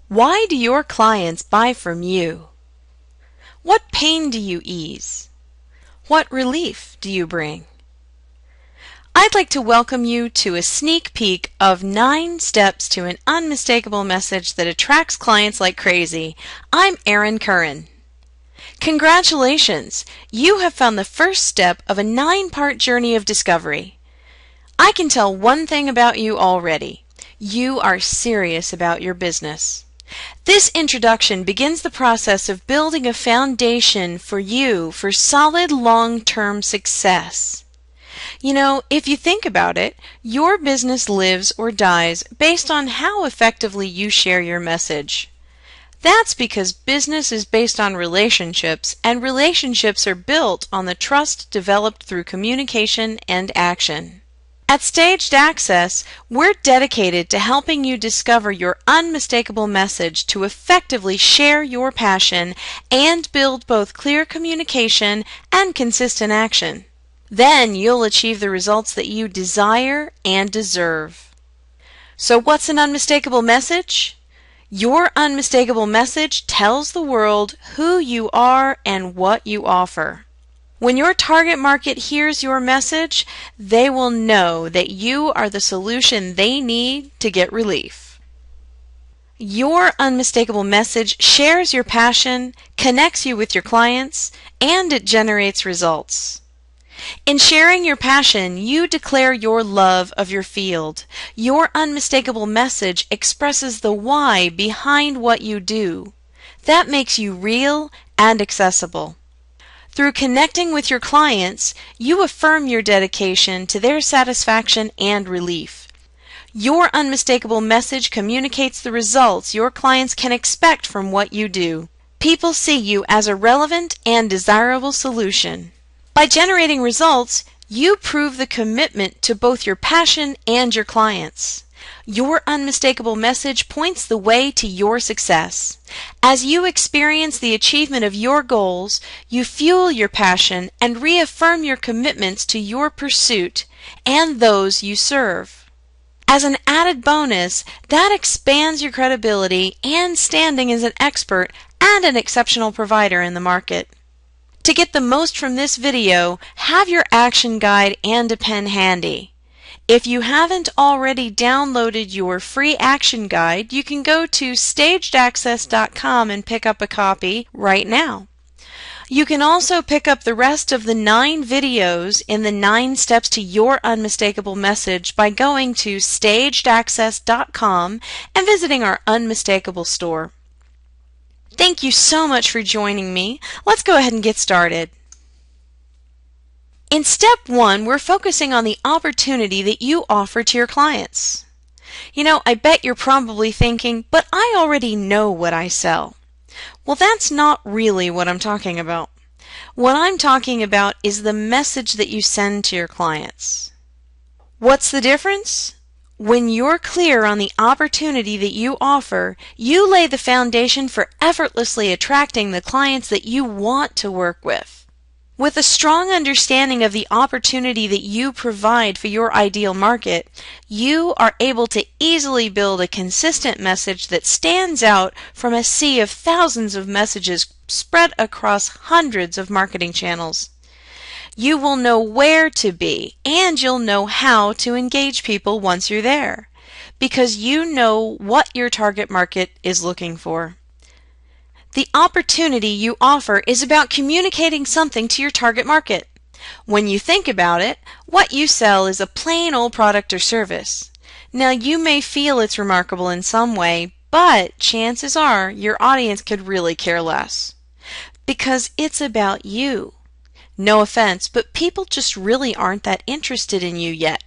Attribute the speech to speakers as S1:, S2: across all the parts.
S1: Why do your clients buy from you? What pain do you ease? What relief do you bring? I'd like to welcome you to a sneak peek of 9 steps to an unmistakable message that attracts clients like crazy. I'm Erin Curran. Congratulations! You have found the first step of a 9-part journey of discovery. I can tell one thing about you already. You are serious about your business. This introduction begins the process of building a foundation for you for solid long-term success. You know, if you think about it, your business lives or dies based on how effectively you share your message. That's because business is based on relationships, and relationships are built on the trust developed through communication and action. At Staged Access, we're dedicated to helping you discover your unmistakable message to effectively share your passion and build both clear communication and consistent action. Then you'll achieve the results that you desire and deserve. So what's an unmistakable message? Your unmistakable message tells the world who you are and what you offer. When your target market hears your message, they will know that you are the solution they need to get relief. Your unmistakable message shares your passion, connects you with your clients, and it generates results. In sharing your passion, you declare your love of your field. Your unmistakable message expresses the why behind what you do. That makes you real and accessible. Through connecting with your clients, you affirm your dedication to their satisfaction and relief. Your unmistakable message communicates the results your clients can expect from what you do. People see you as a relevant and desirable solution. By generating results, you prove the commitment to both your passion and your clients. Your unmistakable message points the way to your success. As you experience the achievement of your goals, you fuel your passion and reaffirm your commitments to your pursuit and those you serve. As an added bonus, that expands your credibility and standing as an expert and an exceptional provider in the market. To get the most from this video, have your action guide and a pen handy. If you haven't already downloaded your free action guide, you can go to stagedaccess.com and pick up a copy right now. You can also pick up the rest of the 9 videos in the 9 steps to your unmistakable message by going to stagedaccess.com and visiting our Unmistakable store. Thank you so much for joining me. Let's go ahead and get started. In step 1, we're focusing on the opportunity that you offer to your clients. You know, I bet you're probably thinking, but I already know what I sell. Well, that's not really what I'm talking about. What I'm talking about is the message that you send to your clients. What's the difference? When you're clear on the opportunity that you offer, you lay the foundation for effortlessly attracting the clients that you want to work with. With a strong understanding of the opportunity that you provide for your ideal market, you are able to easily build a consistent message that stands out from a sea of thousands of messages spread across hundreds of marketing channels. You will know where to be, and you'll know how to engage people once you're there, because you know what your target market is looking for. The opportunity you offer is about communicating something to your target market. When you think about it, what you sell is a plain old product or service. Now, you may feel it's remarkable in some way, but chances are your audience could really care less. Because it's about you. No offense, but people just really aren't that interested in you yet.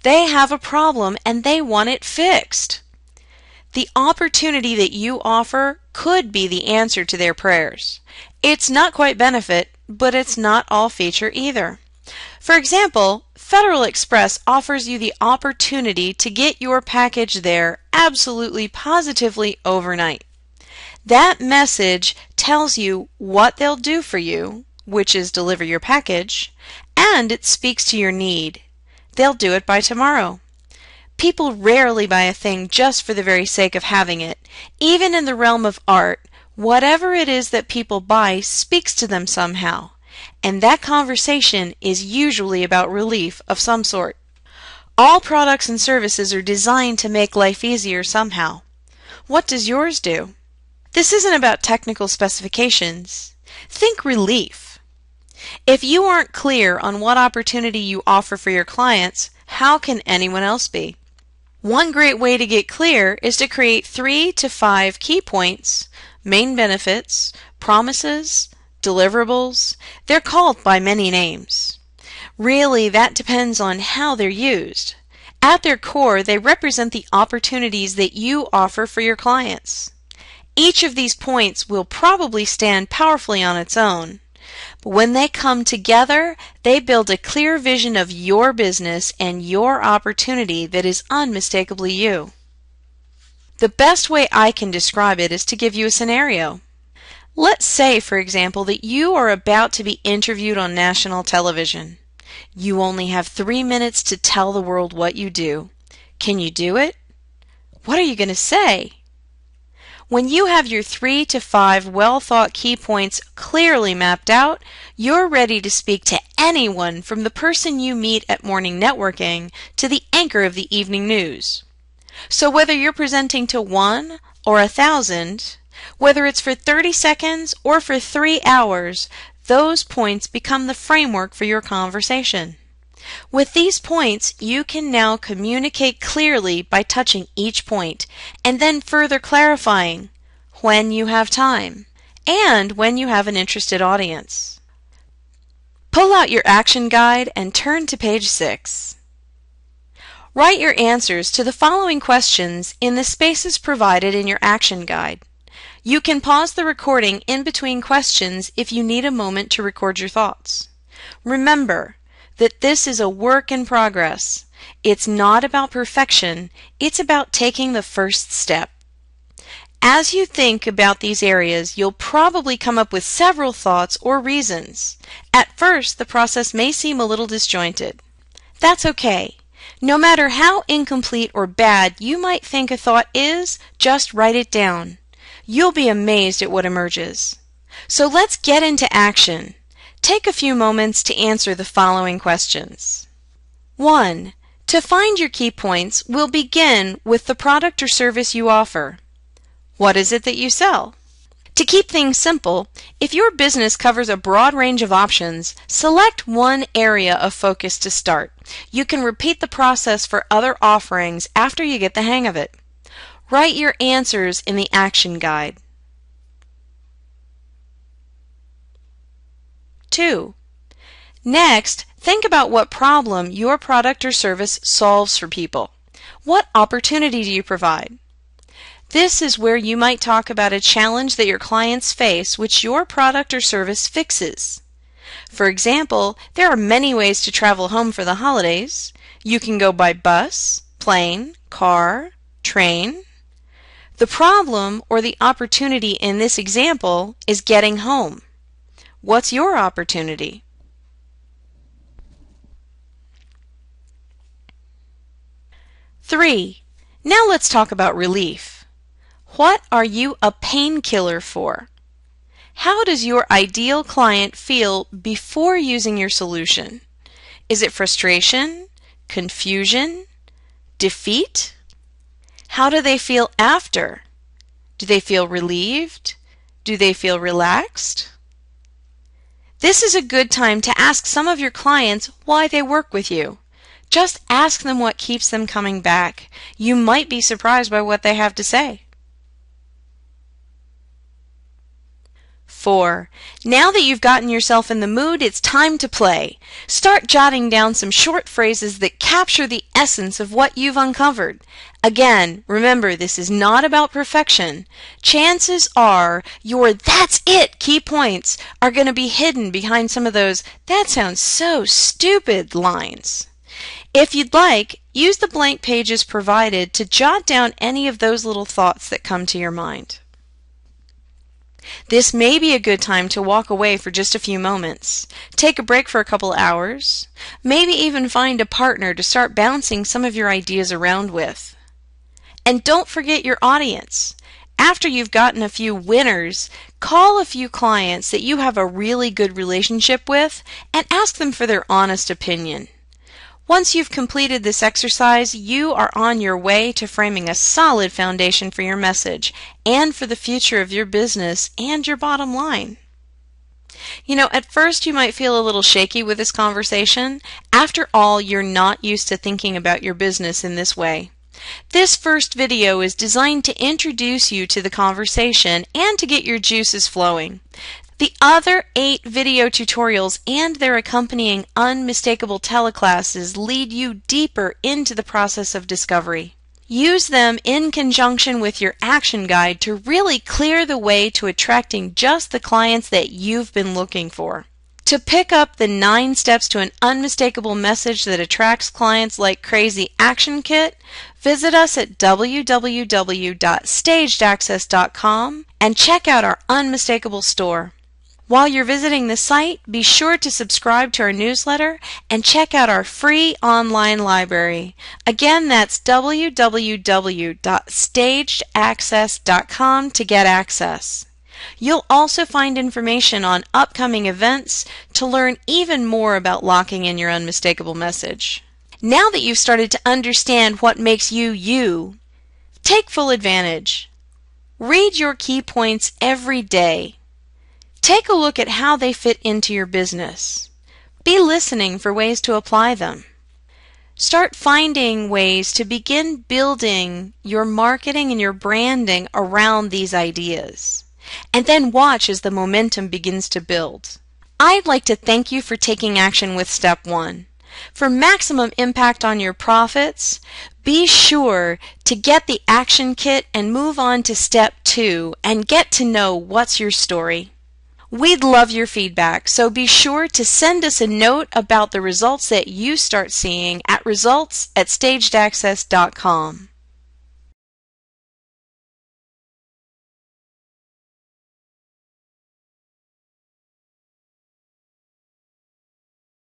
S1: They have a problem and they want it fixed. The opportunity that you offer could be the answer to their prayers. It's not quite benefit, but it's not all feature either. For example, Federal Express offers you the opportunity to get your package there absolutely positively overnight. That message tells you what they'll do for you, which is deliver your package, and it speaks to your need. They'll do it by tomorrow. People rarely buy a thing just for the very sake of having it. Even in the realm of art, whatever it is that people buy speaks to them somehow, and that conversation is usually about relief of some sort. All products and services are designed to make life easier somehow. What does yours do? This isn't about technical specifications. Think relief. If you aren't clear on what opportunity you offer for your clients, how can anyone else be? One great way to get clear is to create 3 to 5 key points, main benefits, promises, deliverables. They're called by many names. Really, that depends on how they're used. At their core, they represent the opportunities that you offer for your clients. Each of these points will probably stand powerfully on its own, but when they come together, they build a clear vision of your business and your opportunity that is unmistakably you. The best way I can describe it is to give you a scenario. Let's say, for example, that you are about to be interviewed on national television. You only have 3 minutes to tell the world what you do. Can you do it? What are you going to say? When you have your 3 to 5 well-thought key points clearly mapped out, you're ready to speak to anyone from the person you meet at morning networking to the anchor of the evening news. So whether you're presenting to 1 or 1,000, whether it's for 30 seconds or for 3 hours, those points become the framework for your conversation. With these points, you can now communicate clearly by touching each point and then further clarifying when you have time and when you have an interested audience. Pull out your action guide and turn to page 6. Write your answers to the following questions in the spaces provided in your action guide. You can pause the recording in between questions if you need a moment to record your thoughts. Remember that this is a work in progress. It's not about perfection, it's about taking the first step. As you think about these areas, you'll probably come up with several thoughts or reasons. At first, the process may seem a little disjointed. That's okay. No matter how incomplete or bad you might think a thought is, just write it down. You'll be amazed at what emerges. So let's get into action. Take a few moments to answer the following questions. 1. To find your key points, we'll begin with the product or service you offer. What is it that you sell? To keep things simple, if your business covers a broad range of options, select one area of focus to start. You can repeat the process for other offerings after you get the hang of it. Write your answers in the action guide. 2. Next, think about what problem your product or service solves for people. What opportunity do you provide? This is where you might talk about a challenge that your clients face which your product or service fixes. For example, there are many ways to travel home for the holidays. You can go by bus, plane, car, train. The problem or the opportunity in this example is getting home. What's your opportunity? Three. Now let's talk about relief. What are you a painkiller for? How does your ideal client feel before using your solution? Is it frustration, confusion, defeat? How do they feel after? Do they feel relieved? Do they feel relaxed? This is a good time to ask some of your clients why they work with you. Just ask them what keeps them coming back. You might be surprised by what they have to say. 4. Now that you've gotten yourself in the mood, it's time to play. Start jotting down some short phrases that capture the essence of what you've uncovered. Again, remember, this is not about perfection. Chances are your "that's it" key points are going to be hidden behind some of those "that sounds so stupid" lines. If you'd like, use the blank pages provided to jot down any of those little thoughts that come to your mind. This may be a good time to walk away for just a few moments, take a break for a couple hours, maybe even find a partner to start bouncing some of your ideas around with. And don't forget your audience. After you've gotten a few winners, call a few clients that you have a really good relationship with and ask them for their honest opinion. Once you've completed this exercise, you are on your way to framing a solid foundation for your message and for the future of your business and your bottom line. You know, at first you might feel a little shaky with this conversation. After all, you're not used to thinking about your business in this way. This first video is designed to introduce you to the conversation and to get your juices flowing. The other 8 video tutorials and their accompanying unmistakable teleclasses lead you deeper into the process of discovery. Use them in conjunction with your action guide to really clear the way to attracting just the clients that you've been looking for. To pick up the 9 steps to an unmistakable message that attracts clients like crazy action kit, visit us at www.stagedaccess.com and check out our Unmistakable store. While you're visiting the site, be sure to subscribe to our newsletter and check out our free online library. Again, that's www.stagedaccess.com to get access. You'll also find information on upcoming events to learn even more about locking in your unmistakable message. Now that you've started to understand what makes you you, take full advantage. Read your key points every day. Take a look at how they fit into your business. Be listening for ways to apply them. Start finding ways to begin building your marketing and your branding around these ideas. And then watch as the momentum begins to build. I'd like to thank you for taking action with Step 1. For maximum impact on your profits, be sure to get the action kit and move on to Step 2 and get to know what's your story. We'd love your feedback, so be sure to send us a note about the results that you start seeing at results@stagedaccess.com.